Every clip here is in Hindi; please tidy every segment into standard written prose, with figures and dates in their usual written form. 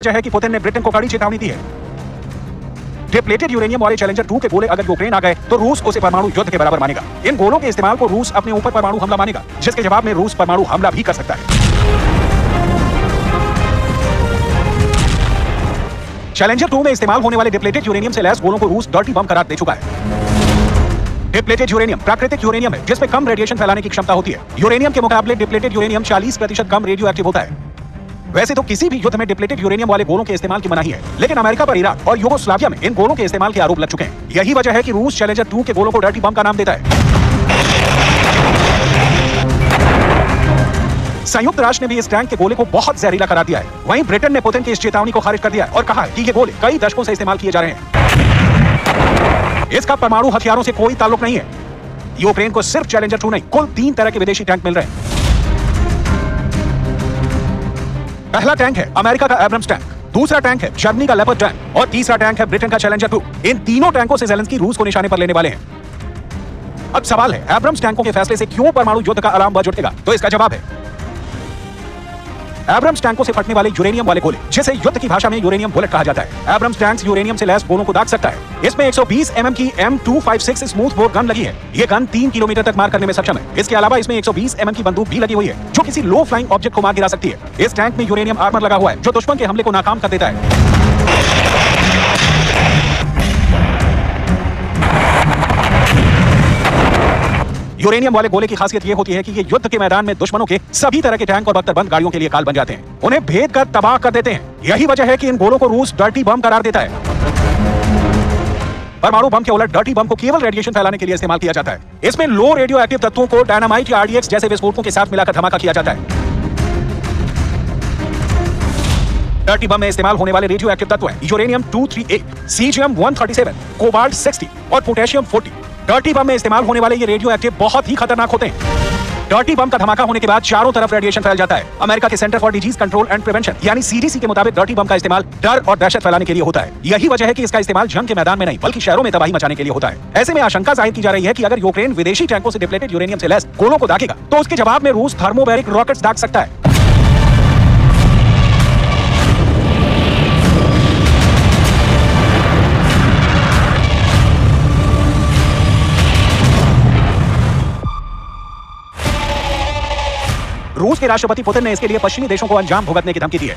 वजह है कि पुतिन ने ब्रिटेन को कड़ी चेतावनी दी है। डिप्लेटेड यूरेनियम वाले चैलेंजर 2 के गोले अगर यूक्रेन आ गए तो रूस उसे परमाणु युद्ध के बराबर मानेगा। इन गोलों के इस्तेमाल को रूस अपने ऊपर परमाणु हमला मानेगा, जिसके जवाब में रूस परमाणु हमला भी कर सकता है। चैलेंजर 2 में इस्तेमाल होने वाले डिप्लेटेड यूरेनियम से लैस गोलों को रूस डर्टी बम करार दे चुका है। डिप्लेटेड यूरेनियम प्राकृतिक यूरेनियम है जिसमें कम रेडिएशन फैलाने की क्षमता होती है। यूरेनियम के मुकाबले डिप्लेटेड यूरेनियम 40% कम रेडियो एक्टिव होता है। वैसे तो किसी भी युद्ध में डिप्लेटेड यूरेनियम वाले गोलों के इस्तेमाल की मनाही है, लेकिन अमेरिका पर इराक और यूगोस्लाविया में इन गोलों के इस्तेमाल के आरोप लग चुके हैं। यही वजह है कि रूस चैलेंजर 2 के गोलों को डर्टी बम का नाम देता है। संयुक्त राष्ट्र ने भी इस टैंक के गोले को बहुत जहरीला करार दिया है। वहीं ब्रिटेन ने पुतिन की इस चेतावनी को खारिज कर दिया है और कहा है कि ये गोले कई दशकों से इस्तेमाल किए जा रहे हैं। इसका परमाणु हथियारों से कोई ताल्लुक नहीं है। यूक्रेन को सिर्फ चैलेंजर 2 नहीं, कुल 3 तरह के विदेशी टैंक मिल रहे हैं। पहला टैंक है अमेरिका का एब्रम्स टैंक, दूसरा टैंक है जर्मनी का लेपर्ड टैंक और तीसरा टैंक है ब्रिटेन का चैलेंजर 2। इन तीनों टैंकों से ज़ेलेंस्की रूस को निशाने पर लेने वाले हैं। अब सवाल है, एब्रम्स टैंकों के फैसले से क्यों परमाणु युद्ध का अलार्म बज उठेगा? तो इसका जवाब है एब्रम्स टैंकों से फटने वाले यूरेनियम वाले गोले, जिसे युद्ध की भाषा में यूरेनियम बुलेट कहा जाता है। एब्रम्स टैंक्स यूरेनियम से लैस गोलों को दाग सकता है। इसमें 120 mm की M256 स्मूथ बोर गन लगी है। ये गन 3 किलोमीटर तक मार करने में सक्षम है। इसके अलावा इसमें 120 mm की बंदूक भी लगी हुई है जो किसी लो फ्लाइंग ऑब्जेक्ट को मार गिरा सकती है। इस टैंक में यूरेनियम आर्मर लगा हुआ है जो दुश्मन के हमले को नाकाम कर देता है। यूरेनियम वाले गोले की खासियत यह होती है कि ये युद्ध के मैदान में दुश्मनों के सभी तरह के टैंक और बख्तरबंद गाड़ियों के लिए काल बन जाते हैं। उन्हें भेद कर तबाह कर देते हैं। यही वजह है कि इन गोलों को रूस डर्टी बम करार देता है। परमाणु बम के उलट डर्टी बम को केवल रेडिएशन फैलाने के लिए इस्तेमाल किया जाता है। इसमें लो रेडियो एक्टिव तत्वों को डायनामाइट या RDX जैसे विस्फोटकों के साथ मिलाकर धमाका किया जाता है। डर्टी बम में इस्तेमाल होने वाले रेडियो एक्टिव तत्व हैं यूरेनियम 238, सीजियम 137, कोबाल्ट 60 और पोटेशियम 40। डर्टी बम में इस्तेमाल होने वाले ये रेडियो एक्टिव बहुत ही खतरनाक होते हैं। डर्टी बम का धमाका होने के बाद चारों तरफ रेडिएशन फैल जाता है। अमेरिका के centre for disease control and prevention यानी CDC के मुताबिक डर्टी बम का इस्तेमाल डर और दहशत फैलाने के लिए होता है। यही वजह है कि इसका इस्तेमाल जंग के मैदान में नहीं बल्कि शहरों में तबाही मचाने के लिए होता है। ऐसे में आशंका जाहिर की जा रही है कि अगर यूक्रेन विदेशी टैंकों से डिप्लेटेड यूरेनियम से लैस गोलों को दागेगा तो उसके जवाब में रूस थर्मोबैरिक रॉकेट्स दाग सकता है। रूस के राष्ट्रपति पुतिन ने इसके लिए पश्चिमी देशों को अंजाम भुगतने की धमकी दी है।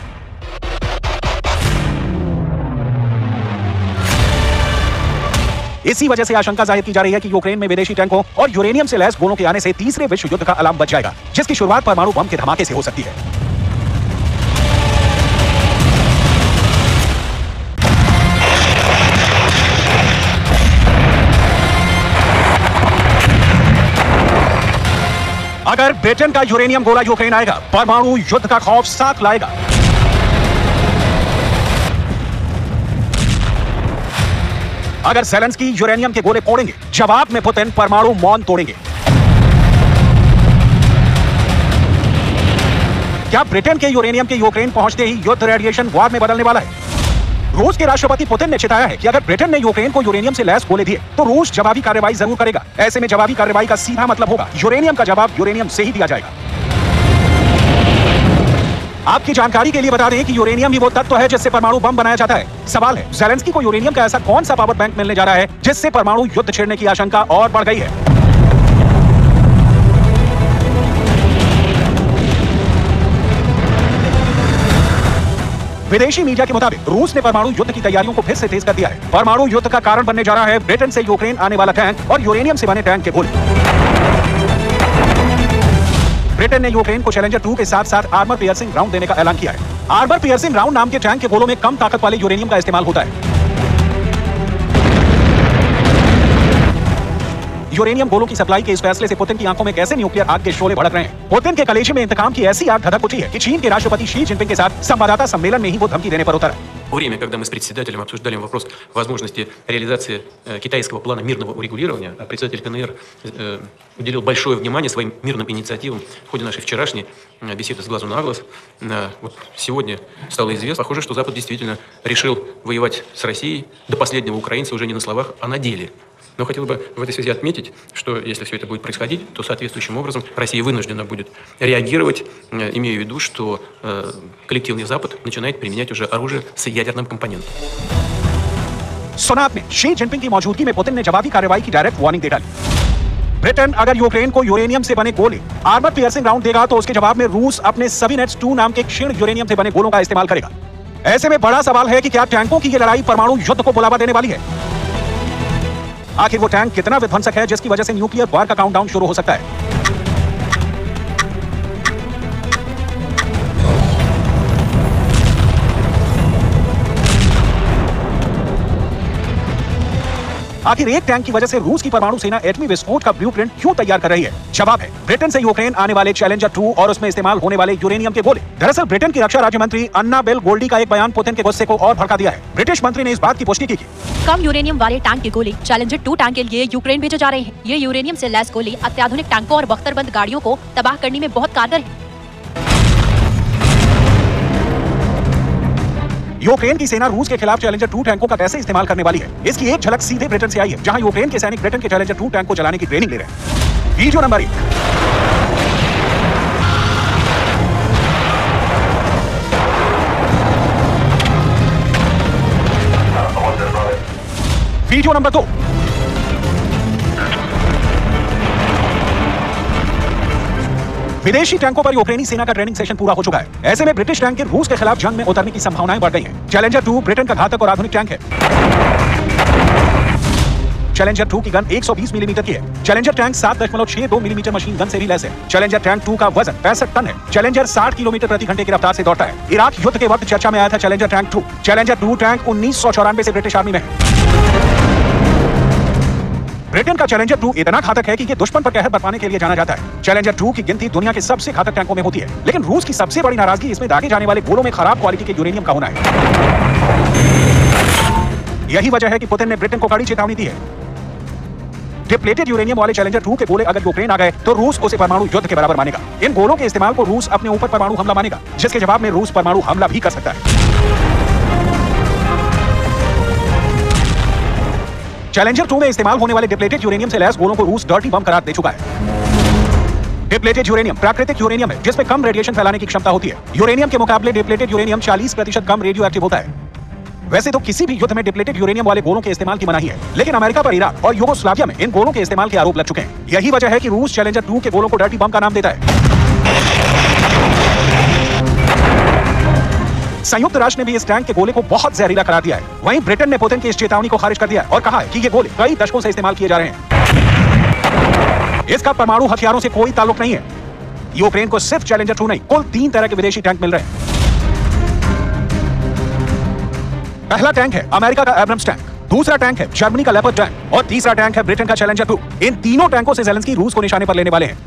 इसी वजह से आशंका जाहिर की जा रही है कि यूक्रेन में विदेशी टैंकों और यूरेनियम से लैस गोलों के आने से तीसरे विश्व युद्ध का अलार्म बज जाएगा, जिसकी शुरुआत परमाणु बम के धमाके से हो सकती है। अगर ब्रिटेन का यूरेनियम गोला यूक्रेन आएगा, परमाणु युद्ध का खौफ साथ लाएगा। अगर ज़ेलेंस्की यूरेनियम के गोले फोड़ेंगे, जवाब में पुतिन परमाणु मौन तोड़ेंगे। क्या ब्रिटेन के यूरेनियम के यूक्रेन पहुंचते ही युद्ध रेडिएशन वॉर में बदलने वाला है? रूस के राष्ट्रपति पुतिन ने चेताया है कि अगर ब्रिटेन ने यूक्रेन को यूरेनियम से लैस गोले दिए तो रूस जवाबी कार्रवाई जरूर करेगा। ऐसे में जवाबी कार्रवाई का सीधा मतलब होगा यूरेनियम का जवाब यूरेनियम से ही दिया जाएगा। आपकी जानकारी के लिए बता दें कि यूरेनियम ही वो तत्व है जिससे परमाणु बम बनाया जाता है। सवाल है, ज़ेलेंस्की को यूरेनियम का ऐसा कौन सा पावर बैंक मिलने जा रहा है जिससे परमाणु युद्ध छेड़ने की आशंका और बढ़ गई है? विदेशी मीडिया के मुताबिक रूस ने परमाणु युद्ध की तैयारियों को फिर से तेज कर दिया है। परमाणु युद्ध का कारण बनने जा रहा है ब्रिटेन से यूक्रेन आने वाला टैंक और यूरेनियम से बने टैंक के गोले। ब्रिटेन ने यूक्रेन को चैलेंजर 2 के साथ साथ आर्मर पियर्सिंग राउंड देने का ऐलान किया है। आर्मर पियर्सिंग राउंड नाम के टैंक के गोलों में कम ताकत वाले यूरेनियम का इस्तेमाल होता है। यूरेनियम गोलों की सप्लाई के इस फैसले से पुतिन की आंखों में कैसे न्यूक्लियर आग के शोले भड़क रहे हैं। पुतिन के कलेजे में इंतकाम की ऐसी आग धधक उठी है कि चीन के राष्ट्रपति शी जिनपिंग के साथ संवाददाता सम्मेलन में ही वो धमकी देने पर उतरा। Время, когда мы с председателем обсуждали вопрос возможности реализации китайского плана мирного урегулирования, а председатель КНР уделил большое внимание своим мирным инициативам в ходе нашей вчерашней беседы с глазу на глаз. Вот сегодня стало известно, похоже, что Запад действительно решил воевать с Россией до последнего украинца уже не на словах, а на деле. Но хотел бы в этой связи отметить, что если все это будет происходить, то соответствующим образом Россия вынуждена будет реагировать, имея в виду, что коллективный Запад начинает применять уже оружие с ядерным компонентом. सुना आपने, शी जिनपिंग की मौजूदगी में पुतिन ने जवाबी कार्रवाई की डायरेक्ट वार्निंग दे डाली। ब्रिटेन अगर यूक्रेन को यूरेनियम से बने गोले आर्मर पियर्सिंग राउंड देगा तो उसके जवाब में रूस अपने सविनेट्स 2 नाम के क्षीण यूरेनियम से बने गोलों का इस्तेमाल करेगा। ऐसे में बड़ा सवाल है कि क्या टैंकों की ये लड़ाई परमाणु युद्ध को बुलावा देने वाली है? आखिर वो टैंक कितना विध्वंसक है जिसकी वजह से न्यूक्लियर वार का काउंटडाउन शुरू हो सकता है? आखिर एक टैंक की वजह से रूस की परमाणु सेना एटमी विस्फोट का ब्लूप्रिंट क्यों तैयार कर रही है? जवाब है ब्रिटेन से यूक्रेन आने वाले चैलेंजर 2 और उसमें इस्तेमाल होने वाले यूरेनियम के गोले। दरअसल ब्रिटेन की रक्षा राज्य मंत्री अन्ना बेल गोल्डी का एक बयान पुतिन के गुस्से को और भड़का दिया है। ब्रिटिश मंत्री ने इस बात की पुष्टि की कम यूरेनियम वाले टैंक के गोले चैलेंजर 2 टैंक के लिए यूक्रेन भेजे जा रहे हैं। ये यूरेनियम से लैस गोले अत्याधुनिक टैंकों और बख्तरबंद गाड़ियों को तबाह करने में बहुत कारगर है। यूक्रेन की सेना रूस के खिलाफ चैलेंजर 2 टैंकों का कैसे इस्तेमाल करने वाली है, इसकी एक झलक सीधे ब्रिटेन से आई है, जहां यूक्रेन के सैनिक ब्रिटेन के चैलेंजर 2 टैंक को चलाने की ट्रेनिंग ले रहे हैं। Video number 1। Video number 2। विदेशी टैंकों पर यूक्रेनी सेना का ट्रेनिंग सेशन पूरा हो चुका है। ऐसे में ब्रिटिश टैंक के रूस के खिलाफ जंग में उतरने की संभावनाएं बढ़ गई हैं। चैलेंजर 2 ब्रिटेन का घातक और आधुनिक टैंक है। चैलेंजर 2 की गन 120 मिलीमीटर की है। Challenger tank 7.62 millimetre machine gun से भी लैस है। चैलेंजर टैंक 2 का वजन 65 टन है। चैलेंजर 60 किलोमीटर प्रति घंटे की रफ्तार से दौड़ता है। इराक युद्ध के वक्त चर्चा में आया था चैलेंजर टैंक 2। चैलेंजर 2 टैंक 1994 से ब्रिटिश आर्मी में है। ब्रिटेन का चैलेंजर 2 इतना घातक है कि ये दुश्मन पर कहर बरपाने के लिए जाना जाता है। चैलेंजर 2 की गिनती दुनिया के सबसे घातक टैंकों में होती है, लेकिन रूस की सबसे बड़ी नाराजगी इसमें दागे जाने वाले गोलों में खराब क्वालिटी के यूरेनियम का होना है। यही वजह है कि पुतिन ने ब्रिटेन को कड़ी चेतावनी दी है। डिप्लेटेड यूरेनियम वाले चैलेंजर 2 के गोले अगर यूक्रेन आ गए तो रूस उसे परमाणु युद्ध के बराबर मानेगा। इन गोलों के इस्तेमाल को रूस अपने ऊपर परमाणु हमला मानेगा, जिसके जवाब में रूस परमाणु हमला भी कर सकता है। चैलेंजर 2 में इस्तेमाल होने वाले डिप्लेटेड यूरेनियम से लैस गोलों को रूस डर्टी बम करार दे चुका है। डिप्लेटेड यूरेनियम प्राकृतिक यूरेनियम है जिसमें कम रेडिएशन फैलाने की क्षमता होती है। यूरेनियम के मुकाबले डिप्लेटेड यूरेनियम 40% कम रेडियो एक्टिव होता है। वैसे तो किसी भी युद्ध में डिप्लेटेड यूरेनियम वाले गोलों के इस्तेमाल की मनाही है, लेकिन अमेरिका पर इराक और यूगोस्लाविया में इन गोलों के इस्तेमाल के आरोप लग चुके हैं। यही वजह है कि रूस चैलेंजर 2 के गोलों को डर्टी बम का नाम देता है। संयुक्त राष्ट्र ने भी इस टैंक के गोले को बहुत जहरीला करार दिया है। वहीं ब्रिटेन ने पुतिन की इस चेतावनी को खारिज कर दिया और कहा है कि ये गोले कई दशकों से इस्तेमाल किए जा रहे हैं। इसका परमाणु हथियारों से कोई ताल्लुक नहीं है। यूक्रेन को सिर्फ चैलेंजर 2 नहीं, कुल 3 तरह के विदेशी टैंक मिल रहे हैं। पहला टैंक है अमेरिका का एब्रम्स टैंक, दूसरा टैंक है जर्मनी का लेपर्ड टैंक और तीसरा टैंक है ब्रिटेन का चैलेंजर 2। इन तीनों टैंकों से ज़ेलेंस्की रूस को निशाने पर लेने वाले हैं।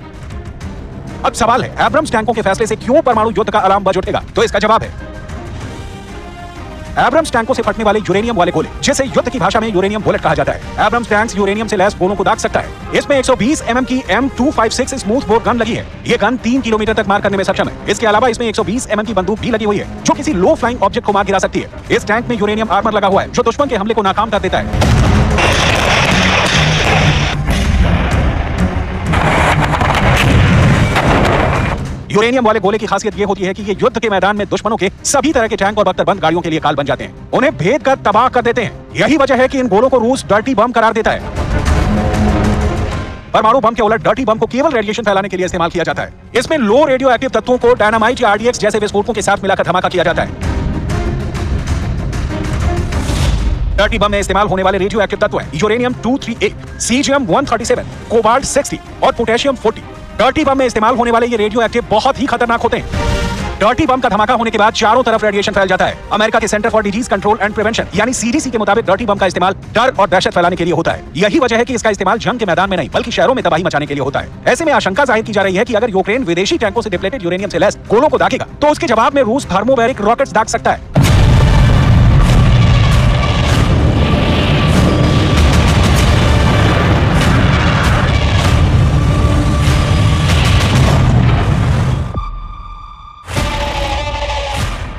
अब सवाल है, एब्रम्स टैंकों के फैसले से क्यों परमाणु युद्ध का अलार्म बज उठेगा? तो इसका जवाब है एब्रम्स टैंकों से फटने वाले यूरेनियम वाले गोले, जिसे युद्ध की भाषा में यूरेनियम बुलेट कहा जाता है। एब्रम्स टैंक्स यूरेनियम से लैस गोलों को दाग सकता है। इसमें 120 mm की M256 स्मूथ बोर गन लगी है। ये गन 3 किलोमीटर तक मार करने में सक्षम है। इसके अलावा इसमें 120 mm की बंदूक भी लगी हुई है, जो किसी लो फ्लाइंग ऑब्जेक्ट को मार गिरा सकती है। इस टैंक में यूरेनियम आर्मर लगा हुआ है, जो दुश्मन के हमले को नाकाम कर देता है। यूरेनियम वाले गोले की खासियत यह होती है कि ये युद्ध के मैदान में दुश्मनों के सभी तरह के टैंक और बख्तरबंद गाड़ियों के लिए काल बन जाते हैं, उन्हें भेद कर तबाह कर देते हैं। यही वजह है कि इन गोलों को रूस डर्टी बम करार देता है। परमाणु बम के उलट डर्टी बम को केवल रेडिएशन फैलाने के लिए इस्तेमाल किया जाता है। इसमें लो रेडियो एक्टिव तत्वों को डायनामाइट या RDX जैसे विस्फोटकों के साथ मिलाकर धमाका किया जाता है। डर्टी बम में इस्तेमाल होने वाले रेडियो एक्टिव तत्व हैं यूरेनियम 238, सीजियम 137, कोबाल्ट 60 और पोटेशियम 40। डर्टी बम में इस्तेमाल होने वाले ये रेडियो एक्टिव बहुत ही खतरनाक होते हैं। डर्टी बम का धमाका होने के बाद चारों तरफ रेडिएशन फैल जाता है। अमेरिका के centre for disease control and prevention यानी CDC के मुताबिक डर्टी बम का इस्तेमाल डर और दहशत फैलाने के लिए होता है। यही वजह है कि इसका इस्तेमाल जंग के मैदान में नहीं बल्कि शहरों में तबाही मचाने के लिए होता है। ऐसे में आशंका जाहिर की जा रही है कि अगर यूक्रेन विदेशी टैंकों से डिप्लेटेड यूरेनियम से लैस गोलों को दागेगा तो उसके जवाब में रूस थर्मोबैरिक रॉकेट्स दाग सकता है।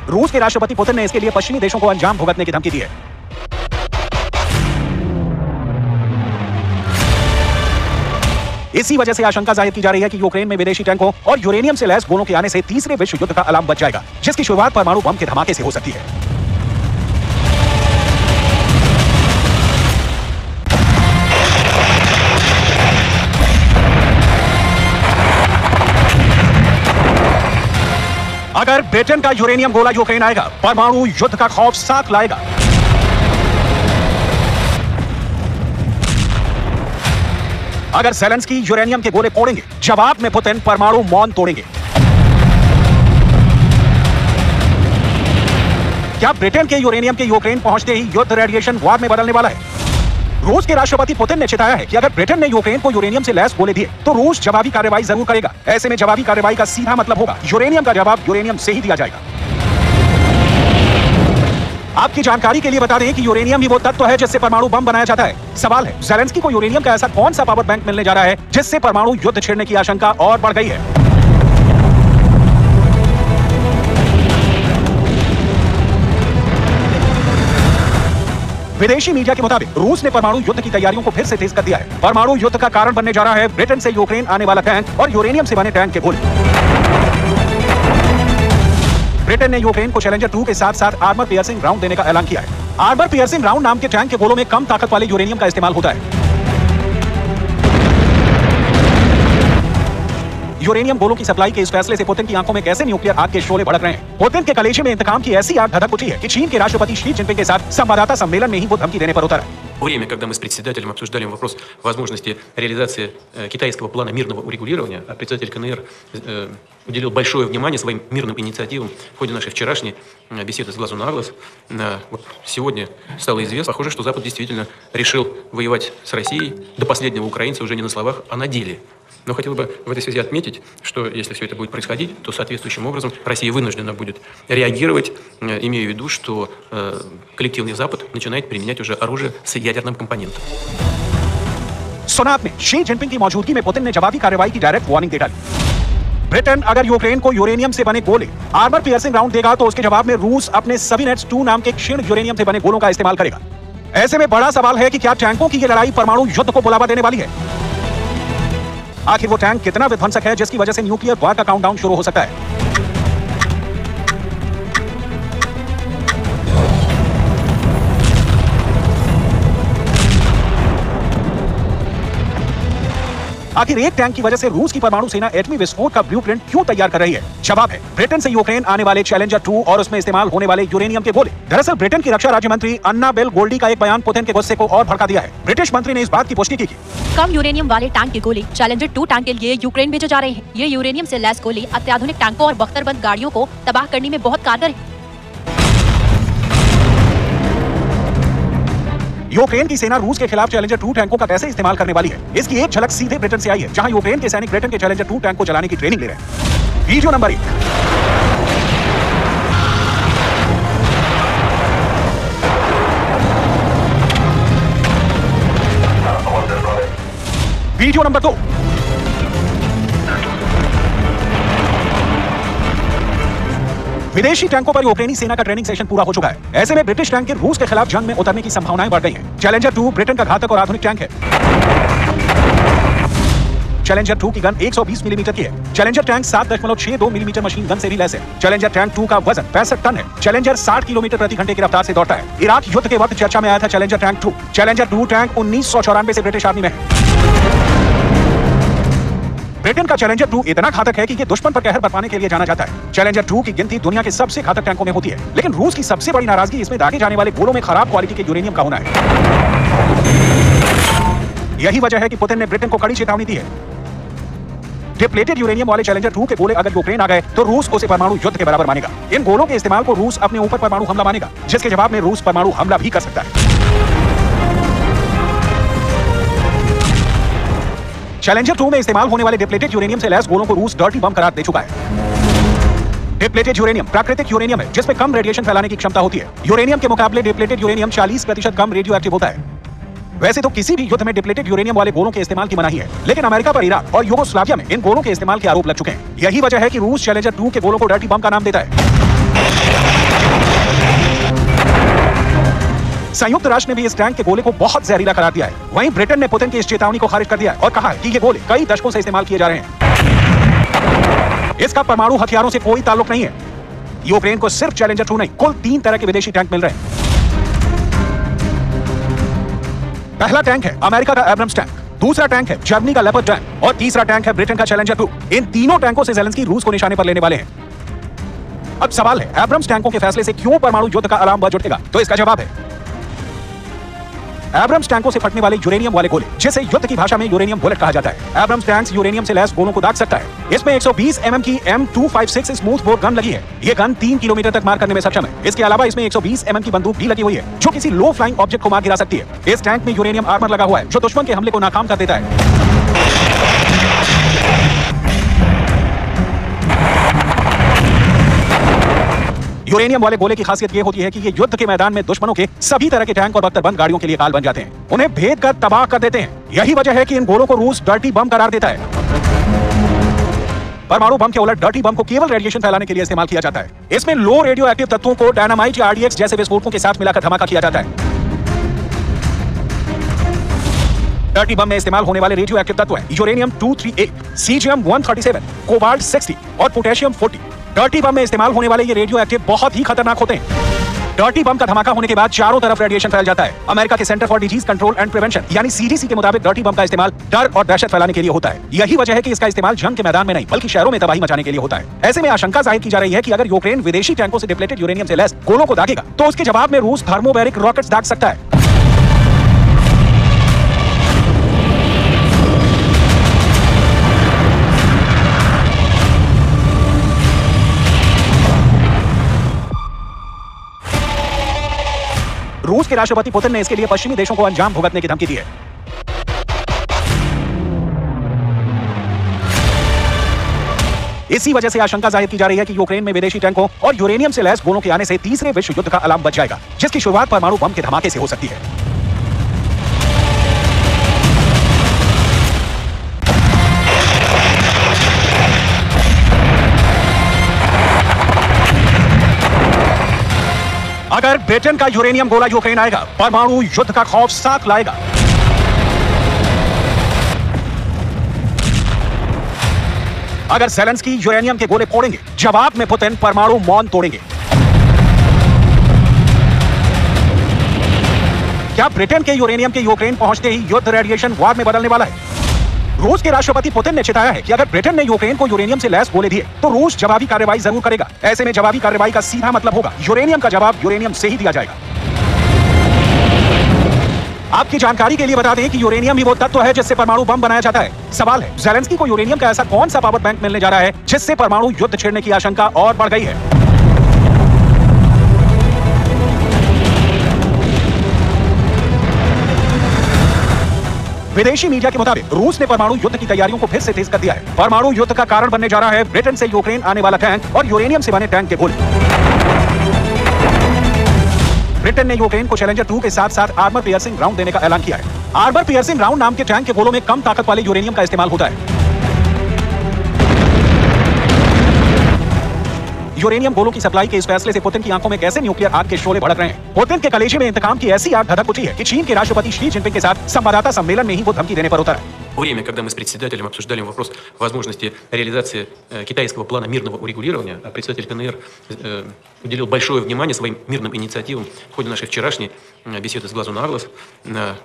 रूस के राष्ट्रपति पुतिन ने इसके लिए पश्चिमी देशों को अंजाम भुगतने की धमकी दी है। इसी वजह से आशंका जाहिर की जा रही है कि यूक्रेन में विदेशी टैंकों और यूरेनियम से लैस गोलों के आने से तीसरे विश्व युद्ध का अलार्म बज जाएगा, जिसकी शुरुआत परमाणु बम के धमाके से हो सकती है। अगर ब्रिटेन का यूरेनियम गोला यूक्रेन आएगा, परमाणु युद्ध का खौफ साथ लाएगा। अगर ज़ेलेंस्की यूरेनियम के गोले फोड़ेंगे, जवाब में पुतिन परमाणु मौन तोड़ेंगे। क्या ब्रिटेन के यूरेनियम के यूक्रेन पहुंचते ही युद्ध रेडिएशन वॉर में बदलने वाला है? रूस के राष्ट्रपति पुतिन ने चेताया है कि अगर ब्रिटेन ने यूक्रेन को यूरेनियम से लैस गोले दिए तो रूस जवाबी कार्रवाई जरूर करेगा। ऐसे में जवाबी कार्रवाई का सीधा मतलब होगा यूरेनियम का जवाब यूरेनियम से ही दिया जाएगा। आपकी जानकारी के लिए बता दें कि यूरेनियम ही वो तत्व है जिससे परमाणु बम बनाया जाता है। सवाल है, ज़ेलेंस्की को यूरेनियम का ऐसा कौन सा पावर बैंक मिलने जा रहा है जिससे परमाणु युद्ध छिड़ने की आशंका और बढ़ गई है? विदेशी मीडिया के मुताबिक रूस ने परमाणु युद्ध की तैयारियों को फिर से तेज कर दिया है। परमाणु युद्ध का कारण बनने जा रहा है ब्रिटेन से यूक्रेन आने वाला टैंक और यूरेनियम से बने टैंक के गोले। ब्रिटेन ने यूक्रेन को चैलेंजर 2 के साथ साथ आर्मर पियर्सिंग राउंड देने का ऐलान किया है। आर्मर पियर्सिंग राउंड नाम के टैंक के गोलों में कम ताकत वाले यूरेनियम का इस्तेमाल होता है। यूरेनियम गोलों की सप्लाई के इस फैसले से पुतिन की आंखों में कैसे न्यूक्लियर आग के शोले भड़क रहे हैं। पुतिन के कलेजे में इंतकाम की ऐसी आग धधक उठी है कि चीन के राष्ट्रपति शी जिनपिंग के साथ संवाददाता सम्मेलन में ही वो धमकी देने पर उतरा। Время, когда мы с председателем обсуждали вопрос возможности реализации китайского плана мирного урегулирования, а председатель КНР уделил большое внимание своим мирным инициативам в ходе нашей вчерашней беседы с глазу на глаз. Вот сегодня стало известно, похоже, что Запад действительно решил воевать с Россией до последнего украинца уже не на словах, а на деле. Но хотел бы в этой связи отметить, что если все это будет происходить, то соответствующим образом Россия вынуждена будет реагировать, имея в виду, что коллективный Запад начинает применять уже оружие с ядерным компонентом. सुना आपने, शी जिनपिंग की मौजूदगी में पुतिन ने जवाबी कार्रवाई की डायरेक्ट वार्निंग दे डाली। ब्रिटेन अगर यूक्रेन को यूरेनियम से बने गोले, आर्मर पियर्सिंग राउंड देगा तो उसके जवाब में रूस अपने सविनेट्स 2 नाम के क्षीण यूरेनियम से बने गोलों का इस्तेमाल करेगा। ऐसे में बड़ा सवाल है कि क्या टैंकों की ये लड़ाई परमाणु युद्ध को बुलावा देने वाली है? आखिर वो टैंक कितना विध्वंसक है जिसकी वजह से न्यूक्लियर वॉर का काउंटडाउन शुरू हो सकता है? आखिर एक टैंक की वजह से रूस की परमाणु सेना एटमी विस्फोट का ब्लूप्रिंट क्यों तैयार कर रही है? जवाब है ब्रिटेन से यूक्रेन आने वाले चैलेंजर 2 और उसमें इस्तेमाल होने वाले यूरेनियम के गोले। दरअसल ब्रिटेन की रक्षा राज्य मंत्री अन्ना बेल गोल्डी का एक बयान पुतिन के गुस्से को और भड़का दिया है। ब्रिटिश मंत्री ने इस बात की पुष्टि की कम यूरेनियम वाले टैंक के गोले चैलेंजर 2 टैंक के लिए यूक्रेन भेजे जा रहे हैं। ये यूरेनियम से लैस गोले अत्याधुनिक टैंकों और बख्तरबंद गाड़ियों को तबाह करने में बहुत कारगर है। यूक्रेन की सेना रूस के खिलाफ चैलेंजर 2 टैंकों का कैसे इस्तेमाल करने वाली है, इसकी एक झलक सीधे ब्रिटेन से आई है, जहां यूक्रेन के सैनिक ब्रिटेन के चैलेंजर 2 टैंक को चलाने की ट्रेनिंग ले रहे हैं। Video number 1। Video number 2। विदेशी टैंकों पर यूक्रेनी सेना का ट्रेनिंग सेशन पूरा हो चुका है। ऐसे में ब्रिटिश टैंक के रूस के खिलाफ जंग में उतरने की संभावनाएं बढ़ गई हैं। चैलेंजर 2 ब्रिटेन का घातक और आधुनिक टैंक है। चैलेंजर 2 की गन 120 मिलीमीटर की है। Challenger tank 7.62 millimetre machine gun से भी लैस है। चैलेंजर टैंक 2 का वजन 65 टन है। चैलेंजर 60 किलोमीटर प्रति घंटे की रफ्तार से दौड़ता है। इराक युद्ध के वक्त चर्चा में आया था चैलेंजर टैंक 2। चैलेंजर 2 टैंक 1994 से ब्रिटिश आर्मी में है। ब्रिटेन का चैलेंजर 2 इतना घातक है कि ये दुश्मन पर कहर बरपाने के लिए जाना जाता है। चैलेंजर 2 की गिनती दुनिया के सबसे घातक टैंकों में होती है, लेकिन रूस की सबसे बड़ी नाराजगी इसमें दागे जाने वाले गोलों में खराब क्वालिटी के यूरेनियम का होना है। यही वजह है कि पुतिन ने ब्रिटेन को कड़ी चेतावनी दी है। डिप्लेटेड यूरेनियम वाले चैलेंजर 2 के गोले अगर यूक्रेन आ गए तो रूस उसे परमाणु युद्ध के बराबर मानेगा। इन गोलों के इस्तेमाल को रूस अपने ऊपर परमाणु हमला मानेगा, जिसके जवाब में रूस परमाणु हमला भी कर सकता है। चैलेंजर 2 में इस्तेमाल होने वाले डिप्लेटेड यूरेनियम से लैस गोलों को रूस डर्टी बम करार दे चुका है। डिप्लेटेड यूरेनियम प्राकृतिक यूरेनियम है जिसमें कम रेडिएशन फैलाने की क्षमता होती है। यूरेनियम के मुकाबले डिप्लेटेड यूरेनियम 40% कम रेडियो एक्टिव होता है। वैसे तो किसी भी युद्ध में डिप्लेटेड यूरेनियम वाले गोलों के इस्तेमाल की मनाही है, लेकिन अमेरिका पर इराक और यूगोस्लाविया में इन गोलों के इस्तेमाल के आरोप लग चुके हैं। यही वजह है कि रूस चैलेंजर 2 के गोलों को डर्टी बम का नाम देता है। संयुक्त राष्ट्र ने भी इस टैंक के गोले को बहुत जहरीला करार दिया है। वहीं ब्रिटेन ने पुतिन की इस चेतावनी को खारिज कर दिया है और कहा है कि ये गोले कई दशकों से इस्तेमाल किए जा रहे हैं। इसका परमाणु हथियारों से कोई ताल्लुक नहीं है। यूक्रेन को सिर्फ चैलेंजर 2 नहीं, कुल 3 तरह के विदेशी टैंक मिल रहे हैं। पहला टैंक है अमेरिका का एब्रम्स टैंक, दूसरा टैंक है जर्मनी का लेपर्ड टैंक और तीसरा टैंक है ब्रिटेन का चैलेंजर 2। इन तीनों टैंकों से ज़ेलेंस्की रूस को निशाने पर लेने वाले हैं। अब सवाल है, एब्रम्स टैंकों के फैसले से क्यों परमाणु युद्ध का अलार्म बज उठेगा? तो इसका जवाब है एब्रम्स टैंकों से फटने वाले यूरेनियम वाले गोले, जिसे युद्ध की भाषा में यूरेनियम बुलेट कहा जाता है। एब्रम्स टैंक्स यूरेनियम से लैस गोलों को दाग सकता है। इसमें 120 mm की M256 स्मूथ बोर गन लगी है। ये गन 3 किलोमीटर तक मार करने में सक्षम है। इसके अलावा इसमें 120 mm की बंदूक भी लगी हुई है, जो किसी लो फ्लाइंग ऑब्जेक्ट को मार गिरा सकती है। इस टैंक में यूरेनियम आर्मर लगा हुआ है, जो दुश्मन के हमले को नाकाम कर देता है। यूरेनियम वाले गोले की खासियत यह होती है कि ये युद्ध के मैदान में दुश्मनों के सभी तरह के टैंक और बख्तरबंद गाड़ियों के लिए काल बन जाते हैं। उन्हें भेद कर तबाह कर देते हैं। यही वजह है कि इन गोलों को रूस डर्टी बम करार देता है। परमाणु बम के उलट डर्टी बम को केवल रेडिएशन फैलाने के लिए इस्तेमाल किया जाता है। इसमें लो रेडियो एक्टिव तत्वों को डायनामाइट या RDX जैसे विस्फोटकों के साथ मिलाकर धमाका किया जाता है। डर्टी बम में इस्तेमाल होने वाले रेडियो एक्टिव तत्व हैं यूरेनियम 238, सीजियम 137, कोबाल्ट 60 और पोटेशियम 40। डर्टी बम में इस्तेमाल होने वाले ये रेडियो एक्टिव बहुत ही खतरनाक होते हैं। डर्टी बम का धमाका होने के बाद चारों तरफ रेडिएशन फैल जाता है। अमेरिका के centre for disease control and prevention यानी CDC के मुताबिक डर्टी बम का इस्तेमाल डर और दहशत फैलाने के लिए होता है। यही वजह है कि इसका इस्तेमाल जंग के मैदान में नहीं, बल्कि शहरों में तबाही मचाने के लिए होता है। ऐसे में आशंका जाहिर की जा रही है कि अगर यूक्रेन विदेशी टैंकों से डिप्लेटेड यूरेनियम से लैस गोलों को दागेगा, तो उसके जवाब में रूस थर्मोबैरिक रॉकेट्स दाग सकता है। रूस के राष्ट्रपति पुतिन ने इसके लिए पश्चिमी देशों को अंजाम भुगतने की धमकी दी है। इसी वजह से आशंका जाहिर की जा रही है कि यूक्रेन में विदेशी टैंकों और यूरेनियम से लैस गोलों के आने से तीसरे विश्व युद्ध का अलार्म बज जाएगा, जिसकी शुरुआत परमाणु बम के धमाके से हो सकती है। अगर ब्रिटेन का यूरेनियम गोला यूक्रेन आएगा, परमाणु युद्ध का खौफ साथ लाएगा। अगर ज़ेलेंस्की यूरेनियम के गोले फोड़ेंगे, जवाब में पुतिन परमाणु मौन तोड़ेंगे। क्या ब्रिटेन के यूरेनियम के यूक्रेन पहुंचते ही युद्ध रेडिएशन वॉर में बदलने वाला है? रूस के राष्ट्रपति पुतिन ने चिताया है कि अगर ब्रिटेन ने यूक्रेन को यूरेनियम से लैस गोले दिए, तो रूस जवाबी कार्रवाई जरूर करेगा। ऐसे में जवाबी कार्रवाई का सीधा मतलब होगा यूरेनियम का जवाब यूरेनियम से ही दिया जाएगा। आपकी जानकारी के लिए बता दें कि यूरेनियम ही वो तत्व है जिससे परमाणु बम बनाया जाता है। सवाल है, ज़ेलेंस्की को यूरेनियम का ऐसा कौन सा पावर बैंक मिलने जा रहा है जिससे परमाणु युद्ध छेड़ने की आशंका और बढ़ गई है? विदेशी मीडिया के मुताबिक रूस ने परमाणु युद्ध की तैयारियों को फिर से तेज कर दिया है। परमाणु युद्ध का कारण बनने जा रहा है ब्रिटेन से यूक्रेन आने वाला टैंक और यूरेनियम से बने टैंक के गोले। ब्रिटेन ने यूक्रेन को चैलेंजर 2 के साथ साथ आर्मर पियर्सिंग राउंड देने का ऐलान किया है। आर्मर पियर्सिंग राउंड नाम के टैंक के गोलों में कम ताकत वाले यूरेनियम का इस्तेमाल होता है। यूरेनियम गोलों की सप्लाई के इस फैसले से पुतिन की आंखों में कैसे न्यूक्लियर आग के शोले भड़क रहे हैं। पुतिन के कलेजे में इंतकाम की ऐसी आग धधक उठी है कि चीन के राष्ट्रपति शी जिनपिंग के साथ संवाददाता सम्मेलन में ही वो धमकी देने पर उतरा है। Время, когда мы с председателем обсуждали вопрос возможности реализации китайского плана мирного урегулирования, председатель КНР уделил большое внимание своим мирным инициативам в ходе нашей вчерашней беседы с глазу на глаз.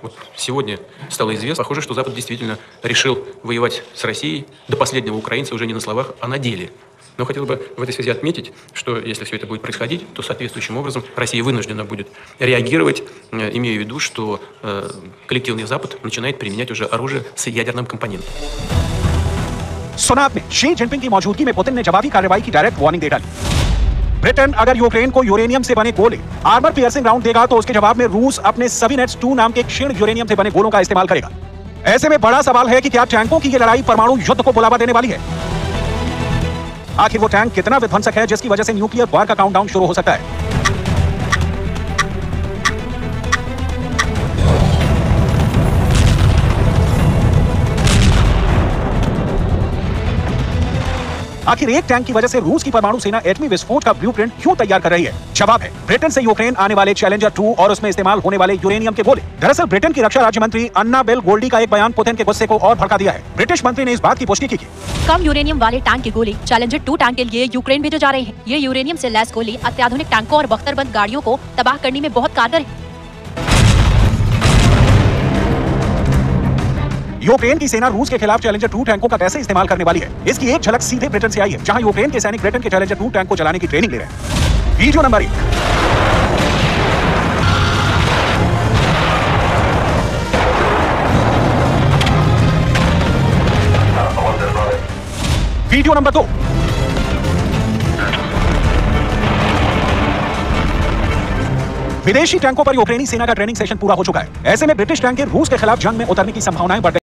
Вот сегодня стало известно, похоже, что Запад действительно решил воевать с Россией до последнего украинца уже не на словах, а на деле. Но хотел бы в этой связи отметить, что если все это будет происходить, то соответствующим образом Россия вынуждена будет реагировать, имея в виду, что коллективный Запад начинает применять уже оружие с ядерным компонентом. सुना आपने, शी जिनपिंग की मौजूदगी में पुतिन ने जवाबी कार्रवाई की डायरेक्ट वार्निंग दे डाली। ब्रिटेन अगर यूक्रेन को यूरेनियम से बने गोले, आर्मर पियर्सिंग राउंड देगा, तो उसके जवाब में रूस अपने सविनेट्स 2 नाम के क्षीण यूरेनियम से बने गोलों का इस्तेमाल करेगा। ऐसे में बड़ा सवाल है कि क्या टैंकों की ये लड़ाई परमाणु युद्ध को बुलावा देने वाली है? आखिर वो टैंक कितना विध्वंसक है जिसकी वजह से न्यूक्लियर वॉर का काउंटडाउन शुरू हो सकता है? आखिर एक टैंक की वजह से रूस की परमाणु सेना एटमी विस्फोट का ब्लूप्रिंट क्यों तैयार कर रही है? जवाब है ब्रिटेन से यूक्रेन आने वाले चैलेंजर 2 और उसमें इस्तेमाल होने वाले यूरेनियम के गोले। दरअसल ब्रिटेन की रक्षा राज्य मंत्री अन्ना बेल गोल्डी का एक बयान पुतिन के गुस्से को और भड़का दिया है। ब्रिटिश मंत्री ने इस बात की पुष्टि की कम यूरेनियम वाले टैंक के गोले चैलेंजर 2 टैंक के लिए यूक्रेन भेजे जा रहे हैं। ये यूरेनियम से लैस गोले अत्याधुनिक टैंकों और बख्तरबंद गाड़ियों को तबाह करने में बहुत कारगर है। यूक्रेन की सेना रूस के खिलाफ चैलेंजर 2 टैंकों का कैसे इस्तेमाल करने वाली है, इसकी एक झलक सीधे ब्रिटेन से आई है, जहां यूक्रेन के सैनिक ब्रिटेन के चैलेंजर 2 टैंक को चलाने की ट्रेनिंग ले रहे हैं। Video number 1। Video number 2। विदेशी टैंकों पर यूक्रेनी सेना का ट्रेनिंग सेशन पूरा हो चुका है। ऐसे में ब्रिटिश टैंक के रूस के खिलाफ जंग में उतरने की संभावनाएं बढ़ गई।